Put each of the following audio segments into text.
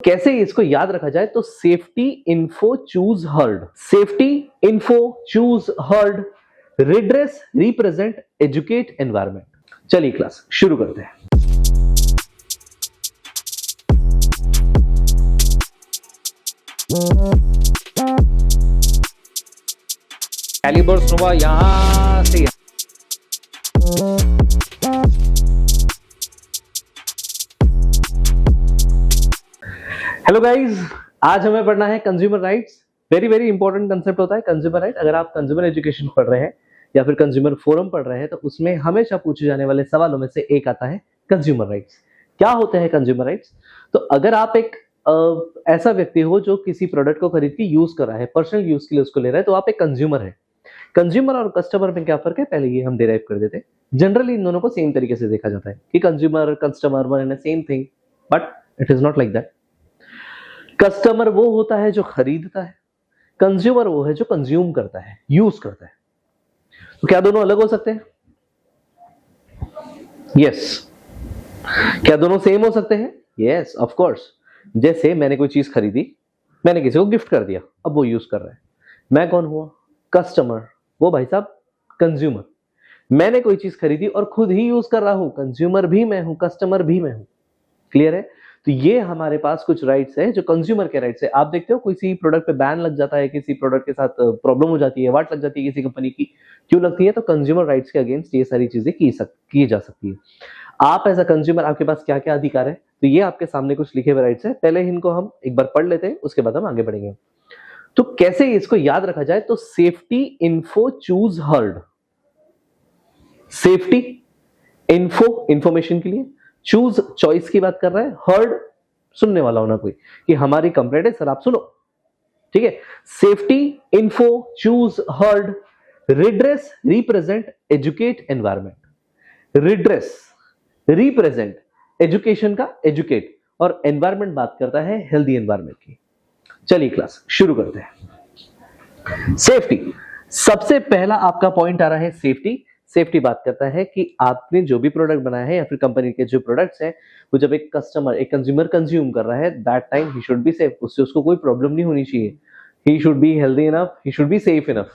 कैसे इसको याद रखा जाए? तो safety info choose heard, safety info choose heard, redress represent educate environment. चलिए क्लास शुरू करते हैं। कैलिबर्स नोवा यहां से हेलो गाइस, आज हमें पढ़ना है consumer rights. Very very important concept होता है कंज्यूमर राइट। अगर आप कंज्यूमर एजुकेशन पढ़ रहे हैं या फिर कंज्यूमर फोरम पढ़ रहे हैं तो उसमें हमेशा पूछे जाने वाले सवालों में से एक आता है कंज्यूमर राइट्स। क्या होते हैं कंज्यूमर राइट्स? तो अगर आप एक ऐसा व्यक्ति हो जो किसी प्रोडक्ट को खरीद के यूज कर रहा है, पर्सनल यूज के लिए उसको ले रहा है, तो आप एक कंज्यूमर है। कंज्यूमर और कस्टमर में क्या फर्क है, पहले ये हम डिराइव कर देते हैं। जनरली इन दोनों को सेम तरीके से देखा जाता है कि consumer customer one and same thing, but it is not like that. Customer वो होता है जो खरीदता है, कंज्यूमर वो है जो कंज्यूम करता है, यूज करता है। तो क्या दोनों अलग हो सकते हैं? यस। क्या दोनों सेम हो सकते हैं? Yes of course. जैसे मैंने कोई चीज खरीदी, मैंने किसी को गिफ्ट कर दिया, अब वो यूज कर रहा है। मैं कौन हुआ? कस्टमर। वो भाई साहब कंज्यूमर। मैंने कोई चीज खरीदी और खुद ही यूज कर रहा हूं, कंज्यूमर भी मैं हूं, कस्टमर भी मैं हूं। क्लियर है? तो ये हमारे पास कुछ राइट्स है जो कंज्यूमर के राइट्स है। आप देखते हो किसी प्रोडक्ट पे बैन लग जाता है, किसी प्रोडक्ट के साथ प्रॉब्लम हो जाती है, वाट लग जाती है किसी कंपनी की, क्यों लगती है? तो कंज्यूमर राइट्स के अगेंस्ट ये सारी चीजें की जा सकती है। आप एज अ कंज्यूमर, आपके पास क्या क्या अधिकार है? तो ये आपके सामने कुछ लिखे हुए राइट्स है। पहले इनको हम एक बार पढ़ लेते हैं, उसके बाद हम आगे बढ़ेंगे। तो कैसे इसको याद रखा जाए? तो safety info choose heard, safety info information के लिए, चूज चॉइस की बात कर रहा है, हर्ड सुनने वाला होना कोई कि हमारी कंप्लेंट है सर आप सुनो, ठीक है। Safety info choose heard, redress represent educate environment. Redress represent education का एजुकेट, और एनवायरमेंट बात करता है हेल्दी एनवायरमेंट की। चलिए क्लास शुरू करते हैं। सेफ्टी, सबसे पहला आपका पॉइंट आ रहा है सेफ्टी। सेफ्टी बात करता है कि आपने जो भी प्रोडक्ट बनाया है या फिर कंपनी के जो प्रोडक्ट्स हैं, वो जब एक कस्टमर, एक कंज्यूमर कंज्यूम कर रहा है, that time he should be safe. उससे उसको कोई प्रॉब्लम नहीं होनी चाहिए। He should be healthy enough, he should be safe enough.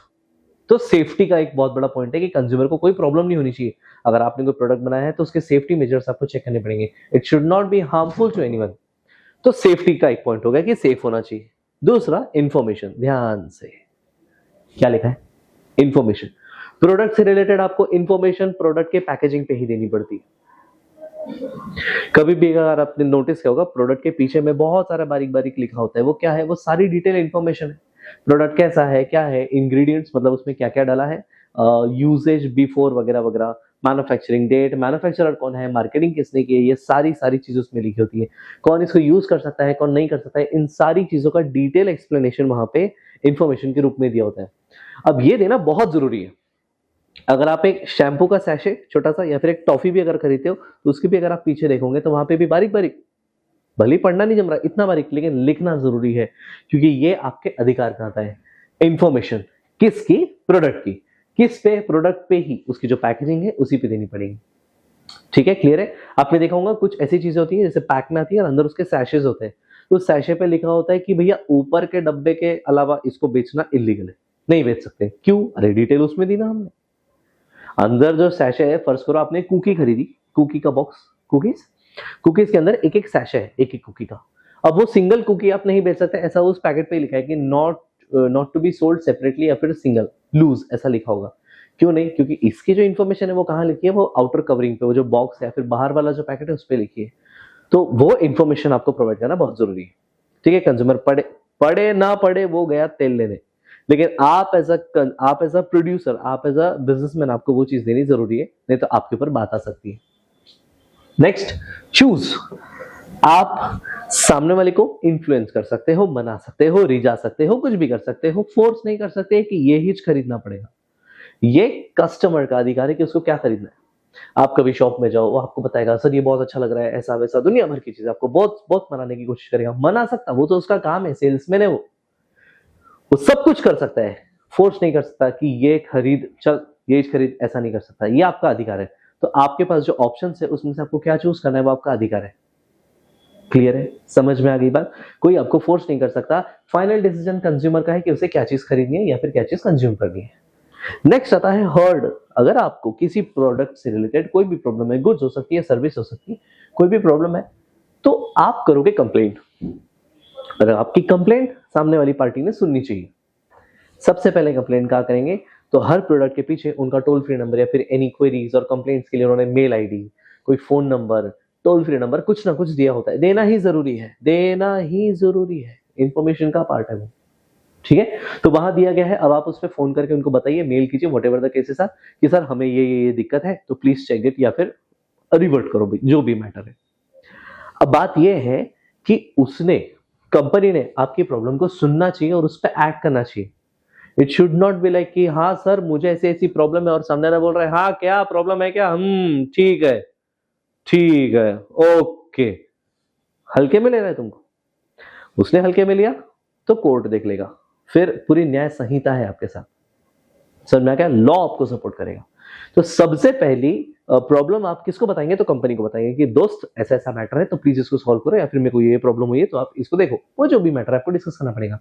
तो सेफ्टी का एक बहुत बड़ा पॉइंट है कि कंज्यूमर को कोई प्रॉब्लम नहीं होनी चाहिए। अगर आपने कोई प्रोडक्ट बनाया है तो उसके सेफ्टी मेजर्स आपको चेक करने पड़ेंगे। It should not be harmful to anyone. तो सेफ्टी का एक पॉइंट हो गया कि सेफ होना चाहिए। दूसरा इंफॉर्मेशन, ध्यान से क्या लिखा है? इंफॉर्मेशन। प्रोडक्ट से रिलेटेड आपको इंफॉर्मेशन प्रोडक्ट के पैकेजिंग पे ही देनी पड़ती है। कभी भी अगर आपने नोटिस किया होगा, प्रोडक्ट के पीछे में बहुत सारा बारीक बारीक लिखा होता है। वो क्या है? वो सारी डिटेल इंफॉर्मेशन है। प्रोडक्ट कैसा है, क्या है, इंग्रेडिएंट्स मतलब उसमें क्या क्या डाला है, यूजेज बिफोर वगैरह वगैरह, मैन्युफैक्चरिंग डेट, मैन्युफैक्चरर कौन है, मार्केटिंग किसने की है, ये सारी सारी चीजें उसमें लिखी होती है। कौन इसको यूज कर सकता है, कौन नहीं कर सकता है, इन सारी चीजों का डिटेल एक्सप्लेनेशन वहां पे इंफॉर्मेशन के रूप में दिया होता है। अब ये देना बहुत जरूरी है। अगर आप एक शैम्पू का सैशे छोटा सा या फिर एक टॉफी भी अगर खरीदते हो, तो उसकी भी अगर आप पीछे देखोगे तो वहां पे भी बारीक बारीक, भले पढ़ना नहीं जम रहा इतना बारीक, लेकिन लिखना जरूरी है, क्योंकि ये आपके अधिकार का आता है। इंफॉर्मेशन किसकी? प्रोडक्ट की। किस पे? प्रोडक्ट पे ही। उसकी जो पैकेजिंग है उसी पे देनी पड़ेगी। ठीक है, क्लियर है? आपने देखा होगा कुछ ऐसी चीजें होती है जैसे पैक में आती है और अंदर उसके सैशेज होते हैं, तो सैशे पे लिखा होता है कि भैया ऊपर के डब्बे के अलावा इसको बेचना इलीगल है, नहीं बेच सकते। क्यों? अरे डिटेल उसमें दी ना हमने। अंदर जो सैशे है, फर्ज करो आपने कुकी खरीदी, कुकी का बॉक्स, कुकीज के अंदर एक एक सैशे है, एक एक कुकी का। अब वो सिंगल कुकी आप नहीं बेच सकते, ऐसा उस पैकेट पे लिखा है कि not to be sold separately, या फिर सिंगल लूज ऐसा लिखा होगा। क्यों नहीं? क्योंकि इसकी जो इन्फॉर्मेशन है वो कहाँ लिखी है? वो आउटर कवरिंग पे, वो जो बॉक्स है या फिर बाहर वाला जो पैकेट है उस पर लिखी है। तो वो इन्फॉर्मेशन आपको प्रोवाइड करना बहुत जरूरी है। ठीक है, कंज्यूमर पढ़े ना पढ़े वो गया तेल लेने, लेकिन आप एज अ प्रोड्यूसर, आप एज अ बिजनेसमैन, आपको वो चीज देनी जरूरी है, नहीं तो आपके ऊपर बात आ सकती है। Next, choose. आप सामने वाले को इन्फ्लुएंस कर सकते हो, मना सकते हो, रिझा सकते हो, कुछ भी कर सकते हो, फोर्स नहीं कर सकते कि ये ही खरीदना पड़ेगा। ये कस्टमर का अधिकार है कि उसको क्या खरीदना है। आप कभी शॉप में जाओ, वो आपको बताएगा सर ये बहुत अच्छा लग रहा है, ऐसा वैसा, दुनिया भर की चीज आपको बहुत बहुत मनाने की कोशिश करेगा। मना सकता, वो तो उसका काम है, सेल्समैन है वो सब कुछ कर सकता है, फोर्स नहीं कर सकता कि ये खरीद, चल ये खरीद, ऐसा नहीं कर सकता। ये आपका अधिकार है। तो आपके पास जो ऑप्शंस है उसमें से आपको क्या चूज करना है वो आपका अधिकार है। क्लियर है, समझ में आ गई बात। कोई आपको फोर्स नहीं कर सकता, फाइनल डिसीजन कंज्यूमर का है कि उसे क्या चीज खरीदनी है या फिर क्या चीज कंज्यूम करनी है। नेक्स्ट आता है हर्ड। अगर आपको किसी प्रोडक्ट से रिलेटेड कोई भी प्रॉब्लम है, गुड्स हो सकती है, सर्विस हो सकती है, कोई भी प्रॉब्लम है, तो आप करोगे कंप्लेंट। अगर आपकी कंप्लेंट सामने वाली पार्टी ने सुननी चाहिए, सबसे पहले कंप्लेंट क्या करेंगे, तो हर प्रोडक्ट के पीछे उनका टोल फ्री नंबर या फिर एनी क्वेरीज और कंप्लेंट्स के लिए उन्होंने मेल आईडी, कोई phone number, toll free number, कुछ ना कुछ दिया होता है। देना ही जरूरी है, देना ही जरूरी है, इंफॉर्मेशन का पार्ट है वो। ठीक है, तो वहां दिया गया है। अब आप उस पर फोन करके उनको बताइए, मेल कीजिए, whatever the cases are, कि सर हमें ये दिक्कत है, तो प्लीज चेक इट, या फिर रिवर्ट करो, जो भी मैटर है। अब बात यह है कि उसने, कंपनी ने आपकी प्रॉब्लम को सुनना चाहिए और उस पर एक्ट करना चाहिए। It should not be like कि हाँ सर मुझे ऐसी ऐसी प्रॉब्लम है, और सामने वाला बोल रहा है हाँ क्या प्रॉब्लम है क्या, ठीक है ठीक है ओके। हल्के में ले रहा है तुमको, उसने हल्के में लिया तो कोर्ट देख लेगा, फिर पूरी न्याय संहिता है आपके साथ, समझ में आ गया, लॉ आपको सपोर्ट करेगा। तो सबसे पहली प्रॉब्लम आप किसको बताएंगे, तो कंपनी को बताएंगे कि दोस्त ऐसा ऐसा मैटर है, तो प्लीज इसको सॉल्व करो, या फिर मेरे को ये प्रॉब्लम हुई है तो आप इसको देखो, वो जो भी मैटर है आपको डिस्कस करना पड़ेगा।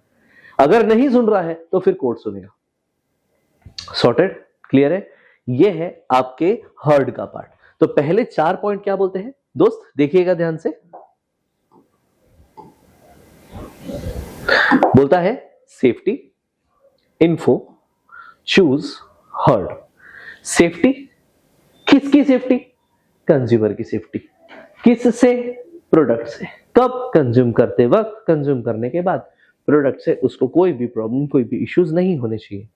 अगर नहीं सुन रहा है तो फिर कोर्ट सुनेगा। सॉर्टेड, क्लियर है। ये है आपके हर्ड का पार्ट। तो पहले 4 पॉइंट क्या बोलते हैं दोस्त, देखिएगा ध्यान से। बोलता है safety, info, choose, heard. Safety, किसकी सेफ्टी, कंज्यूमर की सेफ्टी। किससे, प्रोडक्ट से। कब, कंज्यूम करते वक्त, कंज्यूम करने के बाद। प्रोडक्ट से उसको कोई भी प्रॉब्लम, कोई भी इश्यूज नहीं होने चाहिए।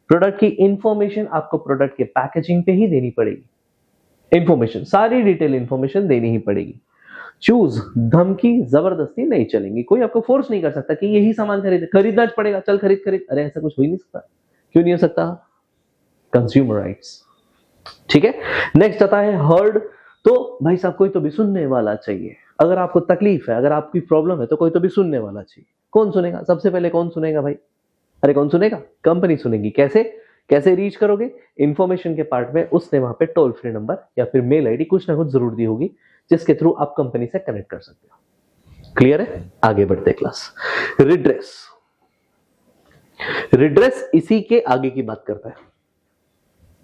प्रोडक्ट की इंफॉर्मेशन आपको प्रोडक्ट के पैकेजिंग पे ही देनी पड़ेगी, इंफॉर्मेशन, सारी डिटेल इंफॉर्मेशन देनी ही पड़ेगी। चूज, धमकी जबरदस्ती नहीं चलेंगी, कोई आपको फोर्स नहीं कर सकता कि यही सामान खरीदना पड़ेगा, चल खरीद खरीद, अरे ऐसा कुछ हो ही नहीं सकता। क्यों नहीं हो सकता, कंज्यूमर राइट्स। ठीक है, नेक्स्ट आता है हर्ड। तो भाई साहब कोई तो भी सुनने वाला चाहिए, अगर आपको तकलीफ है, अगर आपकी प्रॉब्लम है, तो कोई तो भी सुनने वाला चाहिए। कौन सुनेगा, सबसे पहले कौन सुनेगा भाई, अरे कौन सुनेगा, कंपनी सुनेगी। कैसे, कैसे रीच करोगे, इंफॉर्मेशन के पार्ट में उसने वहां पे टोल फ्री नंबर या फिर मेल आईडी कुछ ना कुछ जरूर दी होगी, जिसके थ्रू आप कंपनी से कनेक्ट कर सकते हो। क्लियर है, आगे बढ़ते क्लास। रिड्रेस, रिड्रेस इसी के आगे की बात करता है।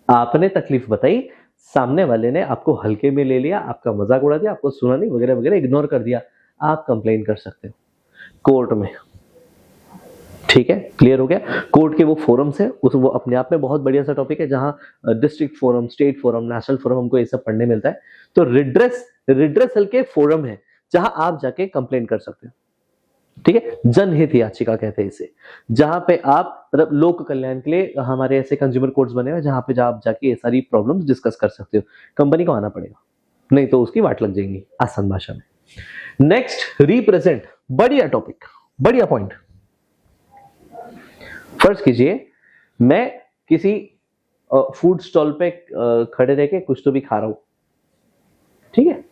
आपने तकलीफ बताई, सामने वाले ने आपको हल्के में ले लिया, आपका मजाक उड़ा दिया, आपको सुना नहीं, वगैरह वगैरह, इग्नोर कर दिया, आप कंप्लेन कर सकते हो कोर्ट में। ठीक है, क्लियर हो गया। कोर्ट के वो फोरम्स है, उस वो अपने आप में बहुत बढ़िया सा टॉपिक है, जहां district forum, state forum, national forum, हमको ये सब पढ़ने मिलता है। तो रिड्रेसल के फोरम है जहां आप जाके कंप्लेन कर सकते हो। ठीक है, जनहित याचिका कहते हैं इसे, जहां पे आप मतलब लोक कल्याण के लिए हमारे ऐसे कंज्यूमर कोर्ट्स बने हुए हैं, जहां पे आप जाके ये सारी प्रॉब्लम्स डिस्कस कर सकते हो। कंपनी को आना पड़ेगा, नहीं तो उसकी वाट लग जाएंगी, आसान भाषा में। नेक्स्ट, रिप्रेजेंट, बढ़िया टॉपिक, बढ़िया पॉइंट। फर्ज कीजिए मैं किसी फूड स्टॉल पे खड़े रह के कुछ तो भी खा रहा हूं, ठीक है,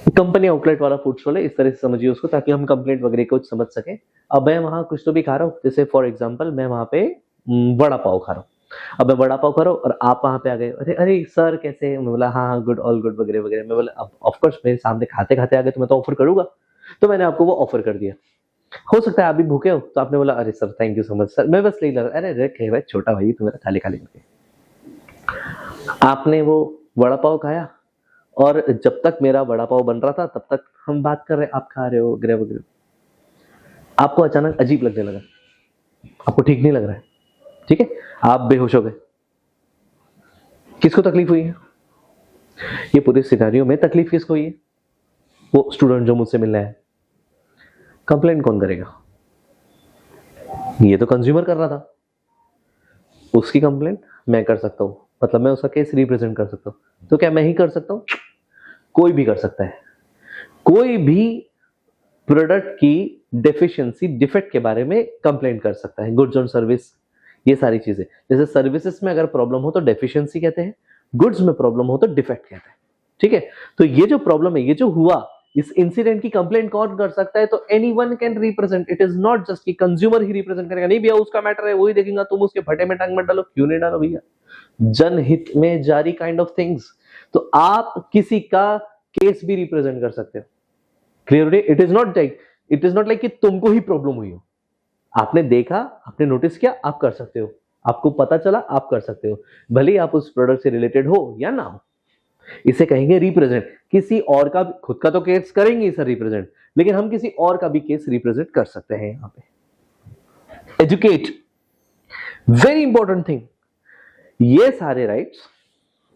कंपनी आउटलेट वाला फूड स्टॉल है, इस तरह से समझिए उसको, ताकि हम कंप्लेंट वगैरह कुछ समझ सके। अब मैं वहां कुछ तो भी खा रहा हूँ, जैसे फॉर एग्जांपल मैं वहां पे वड़ा पाव खा रहा हूँ। अब मैं वड़ा पाव खा रहा हूँ और आप वहां पे आ गए, अरे अरे सर कैसे, मैं बोला हाँ हाँ गुड, ऑल गुड वगैरह वगैरह। मैं बोला ऑफकोर्स मेरे सामने खाते खाते आ गए तो मैं तो ऑफर करूंगा, तो मैंने आपको वो ऑफर कर दिया। हो सकता है आप भी भूखे हो, तो आपने बोला अरे sir thank you so much sir, मैं बस ले लगा, अरे रे भाई छोटा भाई तू मेरा खाली खाली करके। आपने वो वड़ा पाव खाया, और जब तक मेरा वड़ा पाव बन रहा था तब तक हम बात कर रहे, आप खा रहे हो वगैरह वगैरह। आपको अचानक अजीब लगने लगा, आपको ठीक नहीं लग रहा है, ठीक है, आप बेहोश हो गए। किसको तकलीफ हुई है, ये पूरे सिनेरियो में तकलीफ किसको हुई है, वो स्टूडेंट जो मुझसे मिलना है। कंप्लेंट कौन करेगा, ये तो कंज्यूमर कर रहा था, उसकी कंप्लेंट मैं कर सकता हूं, मतलब मैं उसका केस रिप्रेजेंट कर सकता हूं। तो क्या मैं ही कर सकता हूं, कोई भी कर सकता है। कोई भी प्रोडक्ट की डेफिशिएंसी, डिफेक्ट के बारे में कंप्लेंट कर सकता है। गुड्स और सर्विस, ये सारी चीजें, जैसे सर्विसेज में अगर प्रॉब्लम हो तो डेफिशिएंसी कहते हैं, गुड्स में प्रॉब्लम हो तो डिफेक्ट कहते हैं। ठीक है, तो ये जो प्रॉब्लम है, ये जो हुआ, इस इंसिडेंट की कंप्लेंट कौन कर सकता है, तो anyone can represent. It is not just कि कंज्यूमर ही रिप्रेजेंट करेगा, नहीं भैया उसका मैटर है वही देखेगा, तुम उसके फटे में टांग मत डालो। क्यों नहीं डालो भैया, जनहित में जारी काइंड ऑफ थिंग्स। तो आप किसी का केस भी रिप्रेजेंट कर सकते हो, clear? It is not like कि तुमको ही प्रॉब्लम हुई हो, आपने देखा, आपने नोटिस किया, आप कर सकते हो, आपको पता चला, आप कर सकते हो, भले ही आप उस प्रोडक्ट से रिलेटेड हो या ना हो। इसे कहेंगे रिप्रेजेंट। किसी और का खुद का तो केस करेंगे सर रिप्रेजेंट, लेकिन हम किसी और का भी केस रिप्रेजेंट कर सकते हैं। यहां पे एजुकेट, वेरी इंपॉर्टेंट थिंग। ये सारे राइट्स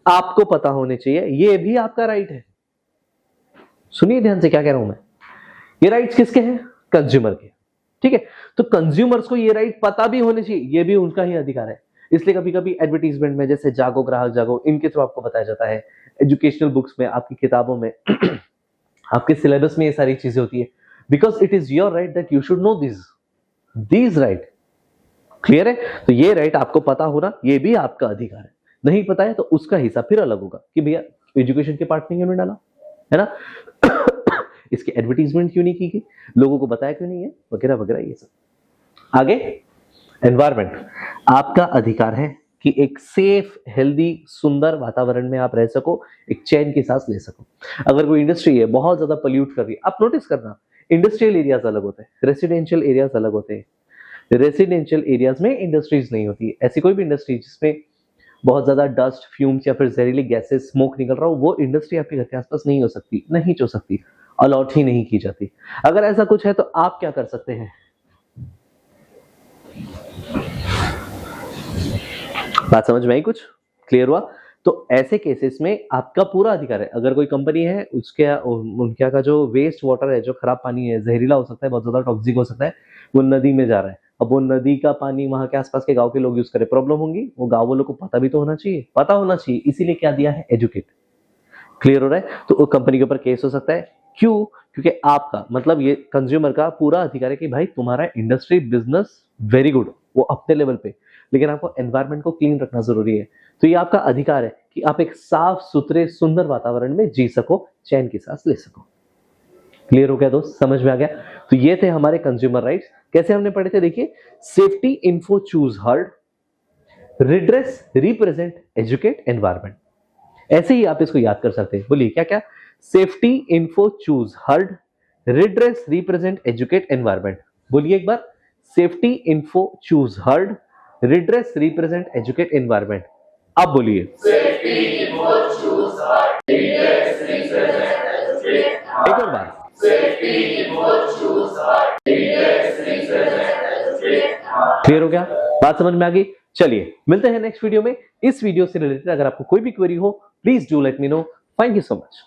आपको पता होने चाहिए, ये भी आपका राइट है। सुनिए ध्यान से क्या कह रहा हूं मैं। ये राइट्स किसके हैं? कंज्यूमर के। ठीक है, तो कंज्यूमर्स को ये राइट पता भी होने चाहिए, ये भी उनका ही अधिकार है। इसलिए कभी कभी एडवर्टीजमेंट में, जैसे जागो ग्राहक जागो, इनके थ्रू आपको बताया जाता है, एजुकेशनल बुक्स में, आपकी किताबों में आपके सिलेबस में ये सारी चीजें होती है, because it is your right that you should know this right. Clear है? तो ये राइट आपको पता होना, ये भी आपका अधिकार है। नहीं पता है तो उसका हिसाब फिर अलग होगा कि भैया एजुकेशन के पार्ट में क्यों नहीं डाला, है ना? इसकी एडवर्टीजमेंट क्यों नहीं की गई, लोगों को बताया क्यों नहीं है, वगैरह वगैरह ये सब। आगे एनवायरमेंट, आपका अधिकार है कि एक सेफ, हेल्दी, सुंदर वातावरण में आप रह सको, एक चैन की सांस ले सको। अगर कोई इंडस्ट्री है बहुत ज्यादा पोल्यूट कर रही है, आप नोटिस करना, इंडस्ट्रियल एरियाज अलग होते हैं, रेसिडेंशियल एरियाज अलग होते हैं। रेसिडेंशियल एरियाज में इंडस्ट्रीज नहीं होती, ऐसी कोई भी इंडस्ट्री जिसमें बहुत ज्यादा डस्ट, फ्यूम्स या फिर जहरीली गैसेस, स्मोक निकल रहा हो, वो इंडस्ट्री आपके घर के आसपास नहीं हो सकती, नहीं हो सकती, अलॉट ही नहीं की जाती। अगर ऐसा कुछ है तो आप क्या कर सकते हैं? बात समझ में आई? कुछ क्लियर हुआ? तो ऐसे केसेस में आपका पूरा अधिकार है। अगर कोई कंपनी है, उनके का जो वेस्ट वाटर है, जो खराब पानी है, जहरीला हो सकता है, बहुत ज्यादा टॉक्सिक हो सकता है, वो नदी में जा रहा है, अब वो नदी का पानी वहां के आसपास के गांव के लोग यूज करें, प्रॉब्लम होंगी। वो गांव वालों को पता भी तो होना चाहिए, पता होना चाहिए, इसीलिए क्या दिया है? एजुकेट। क्लियर हो रहा है? तो कंपनी के ऊपर केस हो सकता है। क्यों? क्योंकि आपका मतलब ये कंज्यूमर का पूरा अधिकार है कि भाई तुम्हारा इंडस्ट्री बिजनेस वेरी गुड, वो अपने लेवल पे, लेकिन आपको एनवायरनमेंट को क्लीन रखना जरूरी है। तो ये आपका अधिकार है कि आप एक साफ सुथरे सुंदर वातावरण में जी सको, चैन की सांस ले सको। क्लियर हो गया दोस्त? समझ में आ गया? तो ये थे हमारे कंज्यूमर राइट्स। कैसे हमने पढ़े थे? देखिए, safety, info, choose, heard, redress, represent, educate, environment. ऐसे ही आप इसको याद कर सकते हैं। बोलिए क्या क्या? Safety, info, choose, heard, redress, represent, educate, environment. बोलिए एक बार, safety, info, choose, heard, redress, represent, educate, environment. आप बोलिए, safety, info, choose, heard, redress, represent, educate. एक और बार, safety, info, choose, heard, redress, represent, educate. Clear हो गया? बात समझ में आ गई? चलिए मिलते हैं नेक्स्ट वीडियो में। इस वीडियो से रिलेटेड अगर आपको कोई भी क्वेरी हो, please do let me know. Thank you so much.